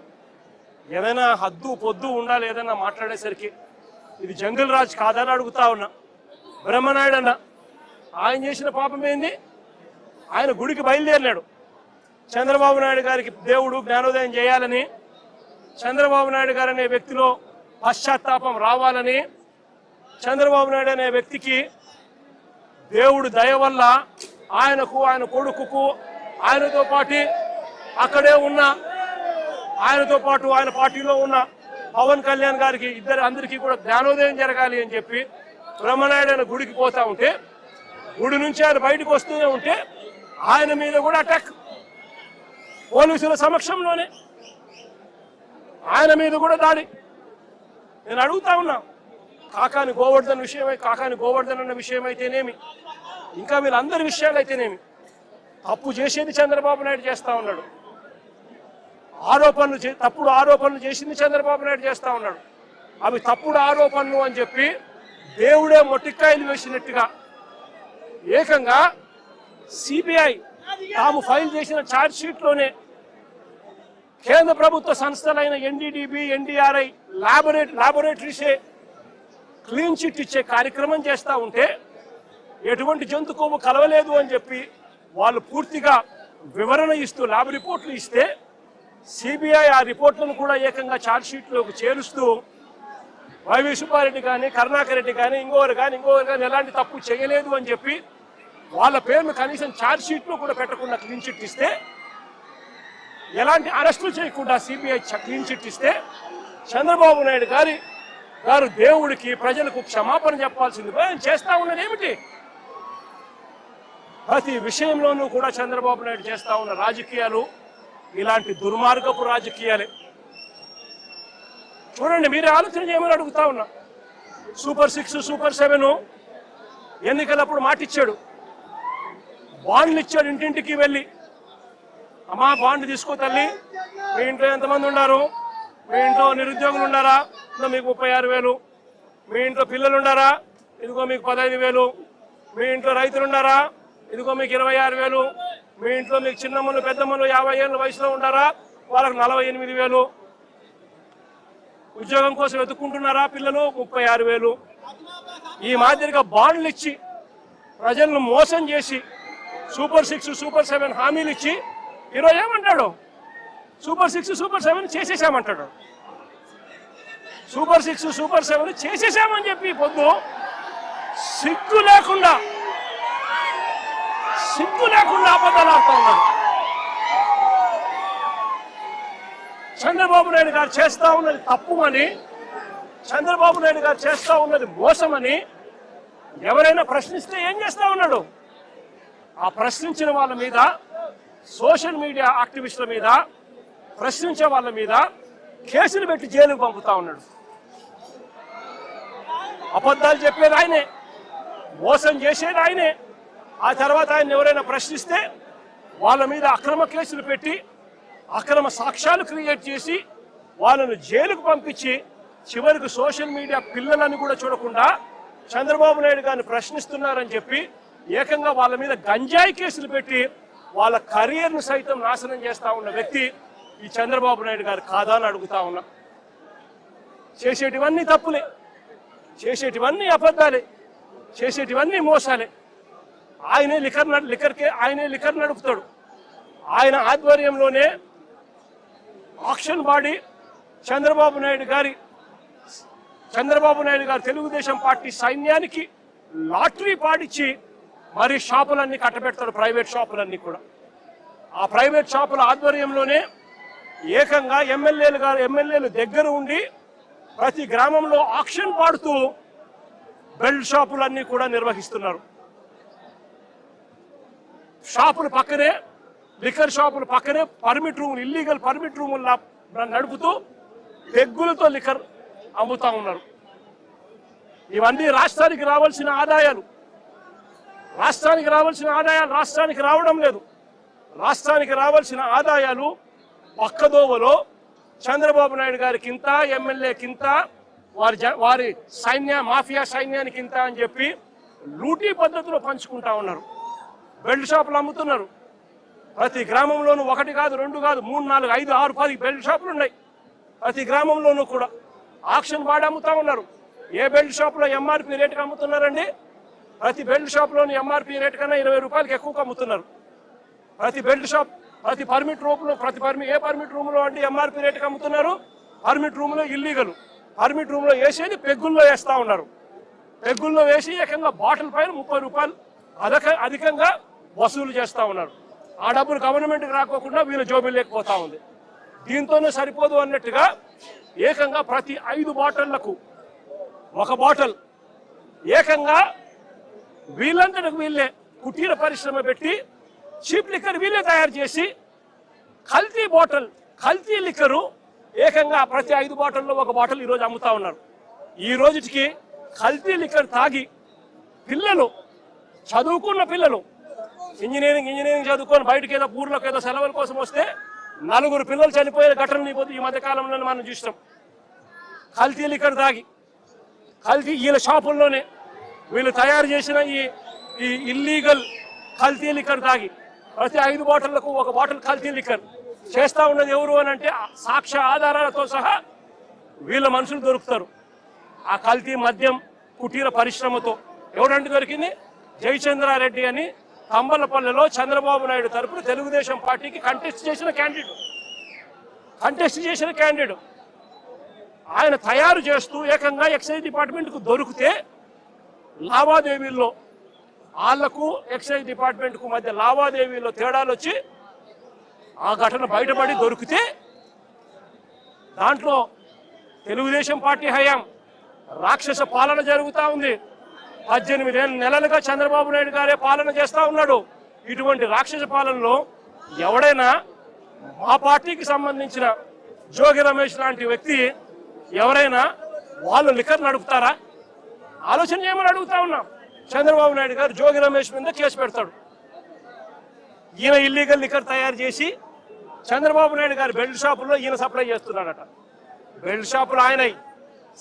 ఏదైనా హద్దు పొద్దు ఉండాలి ఏదైనా మాట్లాడేసరికి. ఇది జంగల్ రాజ్ కాదని అడుగుతా ఉన్నా. బ్రహ్మనాయుడు అన్న ఆయన చేసిన పాపం ఏంది? ఆయన గుడికి బయలుదేరినాడు. చంద్రబాబు నాయుడు గారికి దేవుడు జ్ఞానోదయం చేయాలని, చంద్రబాబు నాయుడు గారు అనే వ్యక్తిలో పశ్చాత్తాపం రావాలని, చంద్రబాబు నాయుడు అనే వ్యక్తికి దేవుడు దయ వల్ల ఆయనకు, ఆయన కొడుకుకు, ఆయనతో పాటు అక్కడే ఉన్న ఆయనతో పాటు ఆయన పార్టీలో ఉన్న పవన్ కళ్యాణ్ గారికి అందరికీ కూడా జ్ఞానోదయం జరగాలి అని చెప్పి బ్రహ్మనాయుడు ఆయన గుడికి పోతా ఉంటే, గుడి నుంచి ఆయన బయటకు వస్తూనే ఉంటే ఆయన మీద కూడా అటాక్. పోలీసుల సమక్షంలోనే ఆయన మీద కూడా దాడి. నేను అడుగుతా ఉన్నా, కాకాని గోవర్ధన్ అన్న విషయం అయితేనేమి, ఇంకా వీళ్ళందరి విషయాలు అయితేనేమి, తప్పు చేసేది చంద్రబాబు నాయుడు చేస్తా ఉన్నాడు. తప్పుడు ఆరోపణలు చేసింది చంద్రబాబు నాయుడు చేస్తా ఉన్నాడు. అవి తప్పుడు ఆరోపణలు అని చెప్పి దేవుడే మొట్టికాయలు వేసినట్టుగా ఏకంగా సిబిఐ తాము ఫైల్ చేసిన ఛార్జ్ షీట్లోనే కేంద్ర ప్రభుత్వ సంస్థలైన ఎన్డీడీబీ, ఎన్డీఆర్ఐ, లాబొరేటరీసే క్లీన్ చిట్ ఇచ్చే కార్యక్రమం చేస్తూ ఉంటే ఎటువంటి జంతు కొవ్వు కలవలేదు అని చెప్పి వాళ్ళు పూర్తిగా వివరణ ఇస్తూ ల్యాబ్ రిపోర్ట్లు ఇస్తే సిబిఐ ఆ రిపోర్ట్లను కూడా ఏకంగా ఛార్జ్ షీట్లోకి చేరుస్తూ వైవి సుబ్బారెడ్డి కానీ, కరుణాకర్ రెడ్డి కానీ, ఇంకొకరు కానీ ఎలాంటి తప్పు చేయలేదు అని చెప్పి వాళ్ళ పేర్లు కనీసం ఛార్జ్ షీట్లో కూడా పెట్టకుండా క్లీన్ చిట్ ఇస్తే, ఎలాంటి అరెస్టులు చేయకుండా సిబిఐ క్లీన్ చిట్ ఇస్తే చంద్రబాబు నాయుడు గారు దేవుడికి ప్రజలకు క్షమాపణ చెప్పాల్సింది ఆయన చేస్తా ఉన్నది ఏమిటి? ప్రతి విషయంలోనూ కూడా చంద్రబాబు నాయుడు చేస్తా ఉన్న రాజకీయాలు ఇలాంటి దుర్మార్గపు రాజకీయాలే. చూడండి, మీరే ఆలోచన చేయమని అడుగుతా ఉన్నా. సూపర్ 6, సూపర్ 7 ఎన్నికలప్పుడు మాటిచ్చాడు, బాండ్లు ఇచ్చాడు. ఇంటింటికి వెళ్ళి అమ్మా బాండ్ తీసుకో తల్లి, మీ ఇంట్లో ఎంతమంది ఉన్నారు, మీ ఇంట్లో నిరుద్యోగులు ఉన్నారా, మీకు 36,000, మీ ఇంట్లో పిల్లలు ఉన్నారా, ఇదిగో మీకు 15,000, మీ ఇంట్లో రైతులు ఉన్నారా, ఇదిగో మీకు 26,000, మీ ఇంట్లో మీకు చిన్నమ్మలు పెద్దమ్మలు 50 ఏళ్ళ వయసులో ఉన్నారా, వాళ్ళకు 48,000, ఉద్యోగం కోసం వెతుక్కుంటున్నారా పిల్లలు 36,000. ఈ మాదిరిగా బాండ్లు ఇచ్చి ప్రజలను మోసం చేసి సూపర్ 6, సూపర్ 7 హామీలు ఇచ్చి ఈరోజు ఏమంటాడు, సూపర్ 6, సూపర్ 7 చేసేసామంటాడు. సూపర్ 6, సూపర్ 7 చేసేసామని చెప్పి పొద్దు సిగ్గు లేకుండా అబద్ధాలు ఆడుతూ ఉన్నాడు. చంద్రబాబు నాయుడు గారు చేస్తా ఉన్నది తప్పు అని, చంద్రబాబు నాయుడు గారు చేస్తా ఉన్నది మోసమని ఎవరైనా ప్రశ్నిస్తే ఏం చేస్తా ఉన్నాడు? ఆ ప్రశ్నించిన వాళ్ళ మీద, సోషల్ మీడియా యాక్టివిస్టుల మీద, ప్రశ్నించే వాళ్ళ మీద కేసులు పెట్టి జైలుకు పంపుతా ఉన్నాడు. అబద్ధాలు చెప్పేది ఆయనే, మోసం చేసేది ఆయనే. ఆ తర్వాత ఆయన ఎవరైనా ప్రశ్నిస్తే వాళ్ళ మీద అక్రమ కేసులు పెట్టి అక్రమ సాక్ష్యాలు క్రియేట్ చేసి వాళ్ళను జైలుకు పంపించి చివరికి సోషల్ మీడియా పిల్లలని కూడా చూడకుండా చంద్రబాబు నాయుడు గారిని ప్రశ్నిస్తున్నారని చెప్పి ఏకంగా వాళ్ళ మీద గంజాయి కేసులు పెట్టి వాళ్ళ కెరీర్ను సైతం నాశనం చేస్తా ఉన్న వ్యక్తి ఈ చంద్రబాబు నాయుడు గారు కాదా అని అడుగుతా ఉన్నా. చేసేటివన్నీ తప్పులే, చేసేటివన్నీ అబద్ధాలే, చేసేటివన్నీ మోసాలే. ఆయనే లిక్కర్ నడుపుతాడు. ఆయన ఆధ్వర్యంలోనే ఆక్షన్ బాడీ చంద్రబాబు నాయుడు గారు తెలుగుదేశం పార్టీ సైన్యానికి లాటరీ పాడిచ్చి మరి షాపులన్నీ కట్టబెడతాడు, ప్రైవేట్ షాపులన్నీ కూడా. ఆ ప్రైవేట్ షాపుల ఆధ్వర్యంలోనే ఏకంగా ఎమ్మెల్యేలు దగ్గర ఉండి ప్రతి గ్రామంలో ఆక్షన్ పాడుతూ బెల్ట్ షాపులన్నీ కూడా నిర్వహిస్తున్నారు. షాపుల పక్కనే, లిక్కర్ షాపుల పక్కనే పర్మిట్ రూములు, ఇల్లీగల్ పర్మిట్ రూములు నడుపుతూ పెగ్గులతో లిక్కర్ అమ్ముతా ఉన్నారు. ఇవన్నీ రాష్ట్రానికి రావాల్సిన ఆదాయాలు రాష్ట్రానికి రావడం లేదు. రాష్ట్రానికి రావాల్సిన ఆదాయాలు పక్కదోవలో చంద్రబాబు నాయుడు గారికి ఇంత, ఎమ్మెల్యేకింత, వారి మాఫియా సైన్యానికి ఇంత అని చెప్పి లూటీ పద్ధతిలో పంచుకుంటా ఉన్నారు. బెల్ట్ షాపులు అమ్ముతున్నారు. ప్రతి గ్రామంలోనూ 1 కాదు, 2 కాదు, 3, 4, 5, 6, 10 బెల్ట్ షాపులు ఉన్నాయి. ప్రతి గ్రామంలోనూ కూడా ఆక్షన్ బాడీ అమ్ముతా ఉన్నారు. ఏ బెల్ట్ షాపులో ఎంఆర్పీ రేటుకి అమ్ముతున్నారండి? ప్రతి బెల్ట్ షాప్లోని ఎంఆర్పీ రేటు కన్నా 20 రూపాయలకి ఎక్కువగా అమ్ముతున్నారు. ప్రతి బెల్ట్ షాప్, ప్రతి పర్మిట్ రూమ్లో, ఏ పర్మిట్ రూమ్లో అంటే ఎంఆర్పీ రేటుకి అమ్ముతున్నారు. పర్మిట్ రూమ్లో ఇల్లీగల్, పర్మిట్ రూమ్లో వేసేది పెగ్గుల్లో వేస్తా ఉన్నారు. పెగ్గుల్లో వేసి ఏకంగా బాటిల్ పైన 30 రూపాయలు అధికంగా వసూలు చేస్తా ఉన్నారు. ఆ డబ్బులు గవర్నమెంట్కి రాకోకుండా వీళ్ళ జోబులు లేకపోతా ఉంది. దీంతోనే సరిపోదు అన్నట్టుగా ఏకంగా ప్రతి 5 బాటిళ్లకు 1 బాటిల్ ఏకంగా వీళ్ళంతటికి వీళ్ళే కుటీర పరిశ్రమ పెట్టి చీప్ లిక్కర్ వీళ్ళే తయారు చేసి కల్తీ లిక్కరు ఏకంగా ప్రతి 5 బాటిల్లో 1 బాటిల్ ఈరోజు అమ్ముతా ఉన్నారు. ఈ రోజుకి కల్తీ లిక్కర్ తాగి పిల్లలు, చదువుకున్న పిల్లలు, ఇంజనీరింగ్ చదువుకొని బయటకు ఏదో ఊర్లోకి ఏదో సెలవుల కోసం వస్తే 4 పిల్లలు చనిపోయే ఘటనలు ఈ మధ్య కాలంలో మనం చూస్తాం. కల్తీ లిక్కర్ తాగి కల్తీ వీళ్ళ షాపుల్లోనే వీళ్ళు తయారు చేసిన ఈ ఇల్లీగల్ కల్తీ లిక్కర్ తాగి ప్రతి 5 బాటిళ్లకు 1 బాటిల్ కల్తీ లిక్కర్ చేస్తా ఉన్నది ఎవరు అని అంటే సాక్ష్య ఆధారాలతో సహా వీళ్ళ మనుషులు దొరుకుతారు. ఆ కల్తీ మద్యం కుటీర పరిశ్రమతో ఎవరంటే దొరికింది? జయచంద్రారెడ్డి అని కంబలపల్లెలో చంద్రబాబు నాయుడు తరపున తెలుగుదేశం పార్టీకి కంటెస్ట్ చేసిన క్యాండిడేట్ ఆయన తయారు చేస్తూ ఏకంగా ఎక్సైజ్ డిపార్ట్మెంట్కు దొరికితే లావాదేవీల్లో వాళ్లకు ఎక్సైజ్ డిపార్ట్మెంట్కు మధ్య లావాదేవీల్లో తేడాలు వచ్చి ఆ ఘటన బయటపడి దొరికితే దాంట్లో తెలుగుదేశం పార్టీ హయాం రాక్షస పాలన జరుగుతూ ఉంది. 18 నెలలుగా చంద్రబాబు నాయుడు గారే పాలన చేస్తూ ఉన్నాడు. ఇటువంటి రాక్షస పాలనలో ఎవడైనా మా పార్టీకి సంబంధించిన జోగి రమేష్ లాంటి వ్యక్తి ఎవరైనా వాళ్ళు లిక్కర్ నడుపుతారా? ఆలోచన చేయమని అడుగుతా ఉన్నాం. చంద్రబాబు నాయుడు గారు జోగి రమేష్ మీద కేసు పెడతాడు. ఈయన ఇల్లీగల్ లిక్కర్ తయారు చేసి చంద్రబాబు నాయుడు గారు బెల్ట్ షాపుల్లో ఈయన సప్లై చేస్తున్నాడట. బెల్ట్ షాపులు ఆయనై,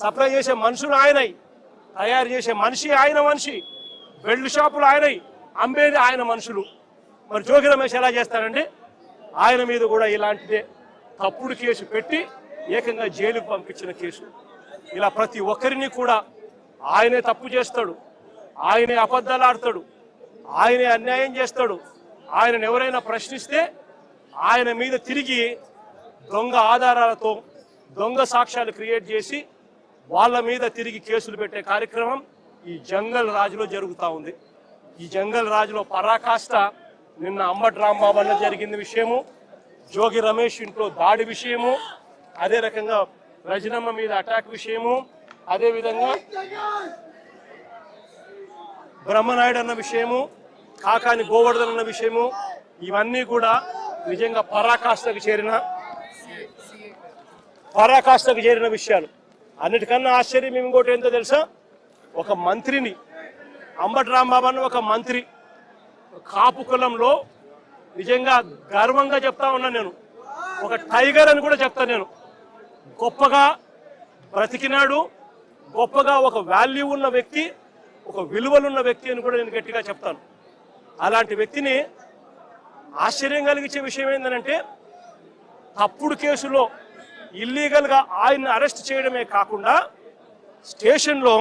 సప్లై చేసే మనుషులు ఆయనై, తయారు చేసే మనిషి బెల్ట్ షాపులు ఆయనై, అమ్మేది ఆయన మనుషులు. మరి జోగి రమేష్ ఎలా చేస్తారండి? ఆయన మీద కూడా ఇలాంటిదే తప్పుడు కేసు పెట్టి ఏకంగా జైలుకు పంపించిన కేసు. ఇలా ప్రతి ఒక్కరిని కూడా ఆయనే తప్పు చేస్తాడు, ఆయనే అబద్ధాలు ఆడతాడు, ఆయనే అన్యాయం చేస్తాడు. ఆయనను ఎవరైనా ప్రశ్నిస్తే ఆయన మీద తిరిగి దొంగ ఆధారాలతో దొంగ సాక్ష్యాలు క్రియేట్ చేసి వాళ్ళ మీద తిరిగి కేసులు పెట్టే కార్యక్రమం ఈ జంగల్ రాజులో జరుగుతూ ఉంది. ఈ జంగల్ రాజులో పరాకాష్ట నిన్న అంబటి రాంబాబు అన్న జరిగిన విషయము, జోగి రమేష్ ఇంట్లో దాడి విషయము, అదే రకంగా రజనమ్మ మీద అటాక్ విషయము, అదేవిధంగా బ్రహ్మనాయుడు అన్న విషయము, కాకాని గోవర్ధన్ అన్న విషయము, ఇవన్నీ కూడా నిజంగా పరాకాష్ఠకు చేరిన విషయాలు. అన్నిటికన్నా ఆశ్చర్యం ఇంకోటి ఏంటో తెలుసా? ఒక మంత్రిని, అంబటి రాంబాబు అన్న ఒక మంత్రి, కాపు కులంలో నిజంగా గర్వంగా చెప్తా ఉన్నా నేను, ఒక టైగర్ అని కూడా చెప్తా నేను. గొప్పగా బ్రతికినాడు, గొప్పగా ఒక వాల్యూ ఉన్న వ్యక్తి, ఒక విలువలున్న వ్యక్తి అని కూడా నేను గట్టిగా చెప్తాను. అలాంటి వ్యక్తిని ఆశ్చర్యం కలిగించే విషయం ఏంటంటే తప్పుడు కేసులో ఇల్లీగల్గా ఆయన్ని అరెస్ట్ చేయడమే కాకుండా స్టేషన్లో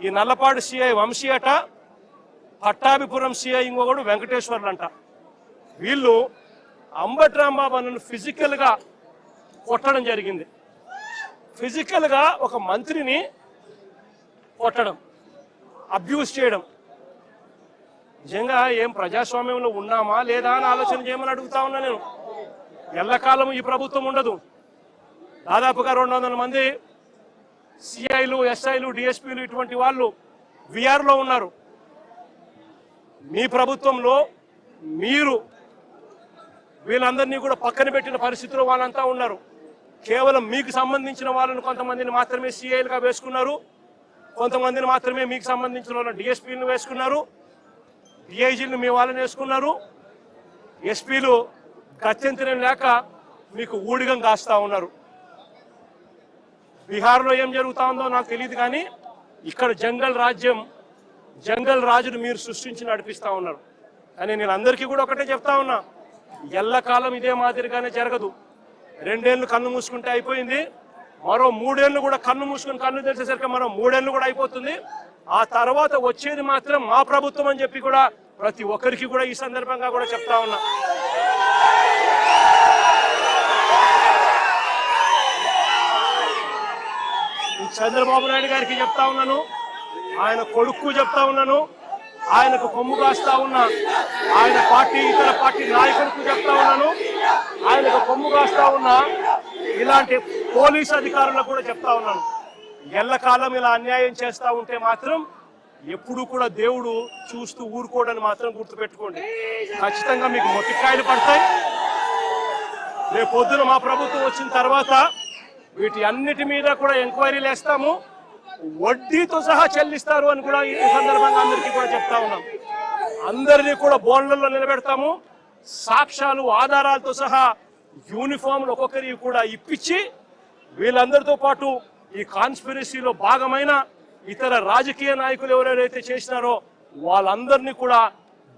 ఈ నల్లపాడు సిఐ వంశీ అట, పట్టాభిపురం సిఐ ఇంకొకడు వెంకటేశ్వర్లు అంట, వీళ్ళు అంబటి రాంబాబు అన్నను ఫిజికల్గా కొట్టడం జరిగింది. ఫిజికల్గా ఒక మంత్రిని కొట్టడం, అబ్యూస్ చేయడం. నిజంగా ఏం ప్రజాస్వామ్యంలో ఉన్నామా లేదా అని ఆలోచన చేయమని అడుగుతా ఉన్నా నేను. ఎల్లకాలం ఈ ప్రభుత్వం ఉండదు. దాదాపుగా 200 మంది సిఐలు, ఎస్ఐలు, డిఎస్పీలు ఇటువంటి వాళ్ళు విఆర్లో ఉన్నారు. మీ ప్రభుత్వంలో మీరు వీళ్ళందరినీ కూడా పక్కన పెట్టిన పరిస్థితిలో వాళ్ళంతా ఉన్నారు. కేవలం మీకు సంబంధించిన వాళ్ళని కొంతమందిని మాత్రమే సిఐలుగా వేసుకున్నారు, కొంతమందిని మాత్రమే మీకు సంబంధించిన వాళ్ళని డిఎస్పీలను వేసుకున్నారు, డిఐజీలను మీ వాళ్ళని వేసుకున్నారు. ఎస్పీలు గత్యంతరం లేక మీకు ఊడిగం కాస్తా ఉన్నారు. బీహార్లో ఏం జరుగుతా ఉందో నాకు తెలియదు, కానీ ఇక్కడ జంగల్ రాజును మీరు సృష్టించి నడిపిస్తా ఉన్నారు. కానీ నేను అందరికీ కూడా ఒకటే చెప్తా ఉన్నా, ఎల్లకాలం ఇదే మాదిరిగానే జరగదు. 2 ఏళ్ళు కన్ను మూసుకుంటే అయిపోయింది, మరో 3 ఏళ్ళు కూడా కన్ను మూసుకుని కన్ను తెరిచేసరికి మరో 3 ఏళ్ళు కూడా అయిపోతుంది. ఆ తర్వాత వచ్చేది మాత్రం మా ప్రభుత్వం అని చెప్పి కూడా ప్రతి ఒక్కరికి కూడా ఈ సందర్భంగా కూడా చెప్తా ఉన్నా. చంద్రబాబు నాయుడు గారికి చెప్తా ఉన్నాను, ఆయన కొడుకు చెప్తా ఉన్నాను, ఆయనకు కొమ్ము కాస్తా ఉన్నా ఆయన పార్టీ ఇతర పార్టీ నాయకులకు చెప్తా ఉన్నాను, ఆయనకు కొమ్ము కాస్తా ఉన్నా ఇలాంటి పోలీసు అధికారులకు కూడా చెప్తా ఉన్నాను. ఎల్లకాలం ఇలా అన్యాయం చేస్తా ఉంటే మాత్రం ఎప్పుడు కూడా దేవుడు చూస్తూ ఊరుకోవడానికి మాత్రం గుర్తుపెట్టుకోండి. ఖచ్చితంగా మీకు మొట్టికాయలు పడతాయి. రేపు పొద్దున మా ప్రభుత్వం వచ్చిన తర్వాత వీటి అన్నిటి మీద కూడా ఎంక్వైరీలు వేస్తాము, వడ్డీతో సహా చెల్లిస్తారు అని కూడా ఈ సందర్భంగా అందరికీ కూడా చెప్తా ఉన్నాం. అందరినీ కూడా బోన్లలో నిలబెడతాము, సాక్ష్యాలు ఆధారాలతో సహా యూనిఫామ్లు ఒక్కొక్కరికి కూడా ఇప్పించి వీళ్ళందరితో పాటు ఈ కాన్స్పిరసీలో భాగమైన ఇతర రాజకీయ నాయకులు ఎవరెవరైతే చేసినారో వాళ్ళందరినీ కూడా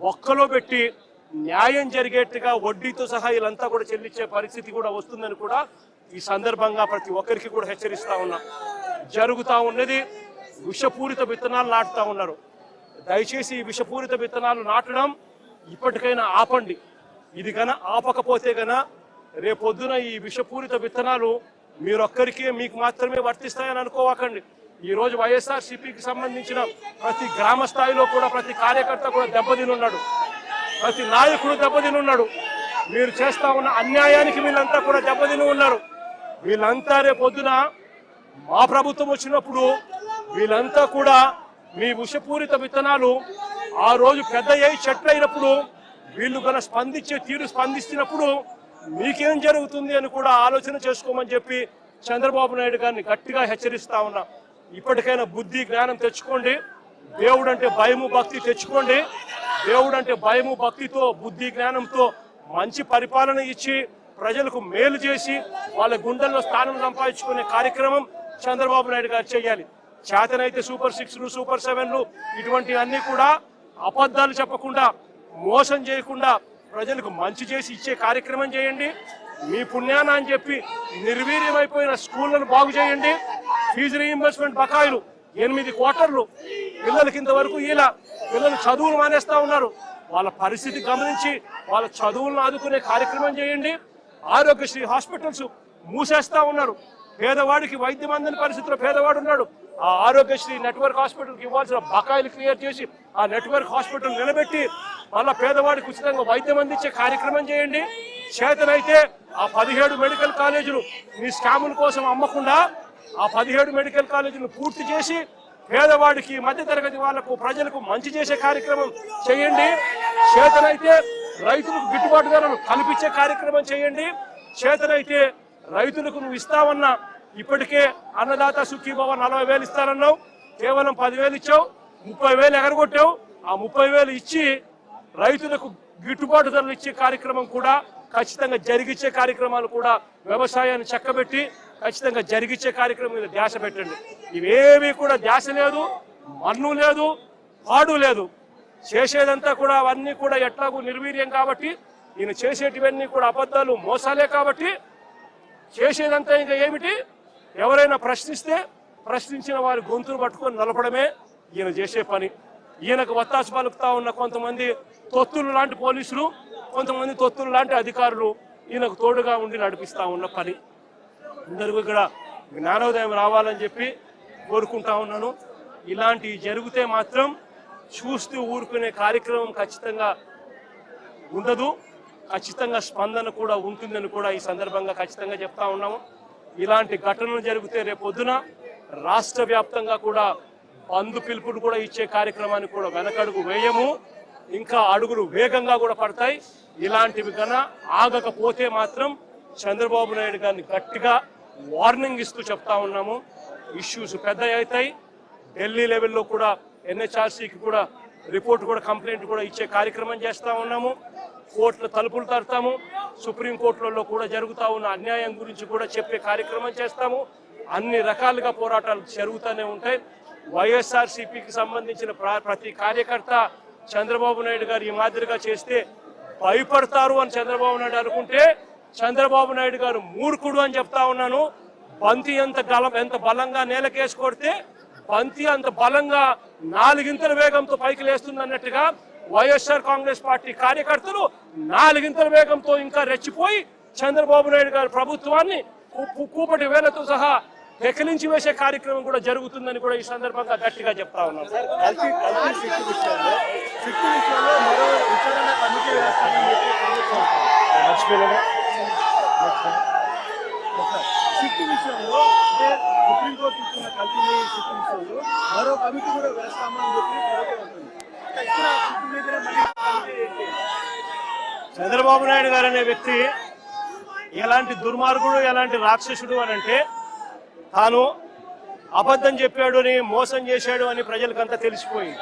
ఒక్కలో పెట్టి న్యాయం జరిగేట్టుగా వడ్డీతో సహా వీళ్ళంతా కూడా చెల్లించే పరిస్థితి కూడా వస్తుందని కూడా ఈ సందర్భంగా ప్రతి ఒక్కరికి కూడా హెచ్చరిస్తా ఉన్నా. జరుగుతూ ఉన్నది విషపూరిత విత్తనాలు నాటుతా ఉన్నారు. దయచేసి ఈ విషపూరిత విత్తనాలు నాటడం ఇప్పటికైనా ఆపండి. ఇది గన ఆపకపోతే గన రేపొద్దున ఈ విషపూరిత విత్తనాలు మీరొక్కరికే మీకు మాత్రమే వర్తిస్తాయని అనుకోవాకండి. ఈ రోజు వైఎస్ఆర్సీపీకి సంబంధించిన ప్రతి గ్రామ స్థాయిలో కూడా ప్రతి కార్యకర్త కూడా దెబ్బతినున్నాడు, ప్రతి నాయకుడు దెబ్బతినున్నాడు. మీరు చేస్తా ఉన్న అన్యాయానికి వీళ్ళంతా కూడా దెబ్బతిని ఉన్నారు. వీళ్ళంతా రేపొద్దున మా ప్రభుత్వం వచ్చినప్పుడు వీళ్ళంతా కూడా మీ విషపూరిత విత్తనాలు ఆ రోజు పెద్ద చెట్లు అయినప్పుడు వీళ్ళు గల స్పందిస్తున్నప్పుడు మీకేం జరుగుతుంది అని కూడా ఆలోచన చేసుకోమని చెప్పి చంద్రబాబు నాయుడు గారిని గట్టిగా హెచ్చరిస్తా ఉన్నా. ఇప్పటికైనా బుద్ధి జ్ఞానం తెచ్చుకోండి. దేవుడు అంటే భయము భక్తి తెచ్చుకోండి. దేవుడు అంటే భయము భక్తితో బుద్ధి జ్ఞానంతో మంచి పరిపాలన ఇచ్చి ప్రజలకు మేలు చేసి వాళ్ళ గుండెల్లో స్థానం సంపాదించుకునే కార్యక్రమం చంద్రబాబు నాయుడు గారు చేయాలి. చేతనైతే సూపర్ 6లు సూపర్ 7లు ఇటువంటివన్నీ కూడా అబద్ధాలు చెప్పకుండా మోసం చేయకుండా ప్రజలకు మంచి చేసి ఇచ్చే కార్యక్రమం చేయండి. మీ పుణ్యాన అని చెప్పి నిర్వీర్యమైపోయిన స్కూళ్లను బాగు చేయండి. ఫీజు రీయింబర్స్మెంట్ బకాయిలు 8 క్వార్టర్లు పిల్లలకి ఇంతవరకు ఇలా పిల్లలు చదువులు మానేస్తా ఉన్నారు. వాళ్ళ పరిస్థితి గమనించి వాళ్ళ చదువులను ఆదుకునే కార్యక్రమం చేయండి. ఆరోగ్యశ్రీ హాస్పిటల్స్ మూసేస్తా ఉన్నారు. పేదవాడికి వైద్యం అందని పరిస్థితిలో పేదవాడు ఉన్నాడు. ఆ ఆరోగ్యశ్రీ నెట్వర్క్ హాస్పిటల్కి ఇవ్వాల్సిన బకాయిలు క్లియర్ చేసి ఆ నెట్వర్క్ హాస్పిటల్ నిలబెట్టి మళ్ళా పేదవాడికి ఉచితంగా వైద్యం అందించే కార్యక్రమం చేయండి. చేతనైతే ఆ 17 మెడికల్ కాలేజీలు మీ స్కాముల కోసం అమ్మకుండా ఆ 17 మెడికల్ కాలేజీలు పూర్తి చేసి పేదవాడికి మధ్యతరగతి వాళ్లకు ప్రజలకు మంచి చేసే కార్యక్రమం చేయండి. చేతనైతే రైతులకు గిట్టుబాటు ధరలు కల్పించే కార్యక్రమం చేయండి. చేతనైతే రైతులకు నువ్వు ఇస్తావన్నా ఇప్పటికే అన్నదాత సుఖీభవ 40,000 ఇస్తానన్నావు, కేవలం 10,000 ఇచ్చావు, 30,000 ఎగరగొట్టావు. ఆ 30,000 ఇచ్చి రైతులకు గిట్టుబాటు ధరలు ఇచ్చే కార్యక్రమం కూడా ఖచ్చితంగా జరిగించే కార్యక్రమాలు కూడా వ్యవసాయాన్ని చక్కబెట్టి ఖచ్చితంగా జరిగించే కార్యక్రమం మీద ధ్యాస పెట్టండి. ఇవేవి కూడా ధ్యాస లేదు, మన్ను లేదు, పాడు లేదు. చేసేదంతా కూడా అవన్నీ కూడా ఎట్లాగూ నిర్వీర్యం కాబట్టి ఈయన చేసేటివన్నీ కూడా అబద్ధాలు మోసాలే కాబట్టి చేసేదంతా ఇంకా ఏమిటి, ఎవరైనా ప్రశ్నిస్తే ప్రశ్నించిన వారి గొంతులు పట్టుకొని నలపడమే ఈయన చేసే పని. ఈయనకు వత్తాసు పలుకుతా ఉన్న కొంతమంది తొత్తులు లాంటి పోలీసులు, కొంతమంది తొత్తులు లాంటి అధికారులు ఈయనకు తోడుగా ఉండి నడిపిస్తా ఉన్న పని. అందరికీ ఇక్కడ జ్ఞానోదయం రావాలని చెప్పి కోరుకుంటా ఉన్నాను. ఇలాంటివి జరిగితే మాత్రం చూస్తూ ఊరుకునే కార్యక్రమం ఖచ్చితంగా ఉండదు. ఖచ్చితంగా స్పందన కూడా ఉంటుందని కూడా ఈ సందర్భంగా ఖచ్చితంగా చెప్తా ఉన్నాము. ఇలాంటి ఘటనలు జరిగితే రేపొద్దున రాష్ట్ర వ్యాప్తంగా కూడా బంధు పిలుపులు కూడా ఇచ్చే కార్యక్రమాన్ని కూడా వెనకడుగు వేయము. ఇంకా అడుగులు వేగంగా కూడా పడతాయి. ఇలాంటివి కన ఆగకపోతే మాత్రం చంద్రబాబు నాయుడు గారిని గట్టిగా వార్నింగ్ ఇస్తూ చెప్తా ఉన్నాము. ఇష్యూస్ పెద్ద అవుతాయి. ఢిల్లీ లెవెల్లో కూడా ఎన్హెచ్ఆర్సీకి కూడా రిపోర్ట్ కూడా కంప్లైంట్ కూడా ఇచ్చే కార్యక్రమం చేస్తా ఉన్నాము. కోర్టుల తలుపులు తడతాము. సుప్రీంకోర్టులలో కూడా జరుగుతూ ఉన్న అన్యాయం గురించి కూడా చెప్పే కార్యక్రమం చేస్తాము. అన్ని రకాలుగా పోరాటాలు జరుగుతూనే ఉంటాయి. వైఎస్ఆర్సీపీకి సంబంధించిన ప్రతి కార్యకర్త చంద్రబాబు నాయుడు గారు ఈ మాదిరిగా చేస్తే భయపడతారు అని చంద్రబాబు నాయుడు అనుకుంటే చంద్రబాబు నాయుడు గారు మూర్ఖుడు అని చెప్తా ఉన్నాను. బంతి ఎంత బలంగా నేలకేసి కొడితే బంతి అంత బలంగా 4 వేగంతో పైకి లేస్తుంది అన్నట్టుగా వైఎస్ఆర్ కాంగ్రెస్ పార్టీ కార్యకర్తలు 4 వేగంతో ఇంకా రెచ్చిపోయి చంద్రబాబు నాయుడు గారి ప్రభుత్వాన్ని కూపటి వేలతో సహా పెకిలించి వేసే కార్యక్రమం కూడా జరుగుతుందని కూడా ఈ సందర్భంగా గట్టిగా చెప్తా ఉన్నాను. సుప్రీంకోర్టు ఇచ్చిన కల్తీ సిట్టు విషయంలో మరో కమిటీ కూడా వేస్తామని చెప్పి చంద్రబాబు నాయుడు గారు అనే వ్యక్తి ఎలాంటి దుర్మార్గుడు, ఎలాంటి రాక్షసుడు అని అంటే తాను అబద్ధం చెప్పాడు అని, మోసం చేశాడు అని ప్రజలకంతా తెలిసిపోయింది.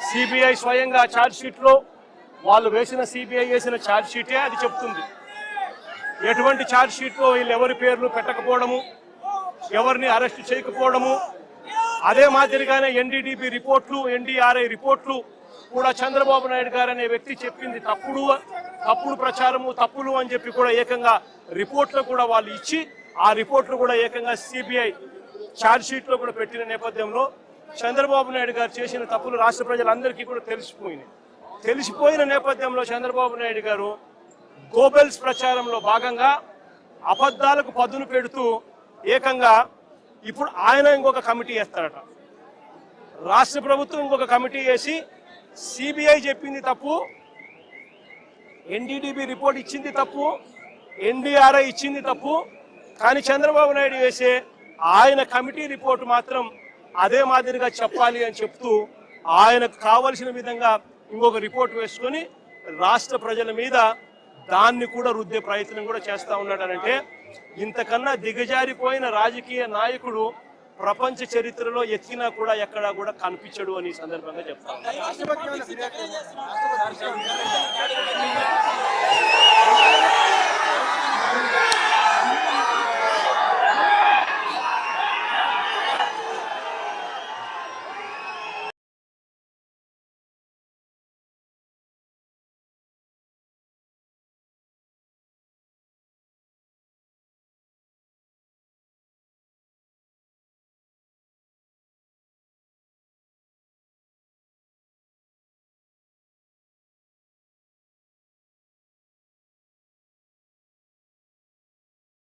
సిబిఐ స్వయంగా ఛార్జ్ షీట్లో వాళ్ళు వేసిన సిబిఐ వేసిన ఛార్జ్ షీటే అది చెప్తుంది. ఎటువంటి ఛార్జ్ షీట్లో వీళ్ళు ఎవరి పేర్లు పెట్టకపోవడము, ఎవరిని అరెస్ట్ చేయకపోవడము, అదే మాదిరిగానే ఎన్డీడీబీ రిపోర్ట్లు, ఎన్డీఆర్ఐ రిపోర్ట్లు కూడా చంద్రబాబు నాయుడు గారు అనే వ్యక్తి చెప్పింది తప్పుడు ప్రచారము, తప్పులు అని చెప్పి కూడా ఏకంగా రిపోర్ట్లు కూడా వాళ్ళు ఇచ్చి ఆ రిపోర్ట్లు కూడా ఏకంగా సిబిఐ ఛార్జ్ షీట్ లో కూడా పెట్టిన నేపథ్యంలో చంద్రబాబు నాయుడు గారు చేసిన తప్పులు రాష్ట్ర ప్రజలందరికీ కూడా తెలిసిపోయిన నేపథ్యంలో చంద్రబాబు నాయుడు గారు గోబెల్స్ ప్రచారంలో భాగంగా అబద్ధాలకు పదును పెడుతూ ఏకంగా ఇప్పుడు ఆయన ఇంకొక కమిటీ వేస్తారట. రాష్ట్ర ప్రభుత్వం ఇంకొక కమిటీ వేసి సిబిఐ చెప్పింది తప్పు, ఎన్డీడీబీ రిపోర్ట్ ఇచ్చింది తప్పు, ఎన్డీఆర్ఐ ఇచ్చింది తప్పు, కానీ చంద్రబాబు నాయుడు వేసే ఆయన కమిటీ రిపోర్ట్ మాత్రం అదే మాదిరిగా చెప్పాలి అని చెప్తూ ఆయనకు కావలసిన విధంగా ఇంకొక రిపోర్ట్ వేసుకొని రాష్ట్ర ప్రజల మీద దాన్ని కూడా రుద్దే ప్రయత్నం కూడా చేస్తా ఉన్నాడనంటే ఇంతకన్నా దిగజారిపోయిన రాజకీయ నాయకుడు ప్రపంచ చరిత్రలో ఎత్తినా కూడా ఎక్కడా కూడా కనిపించడు అని సందర్భంగా చెప్తాను.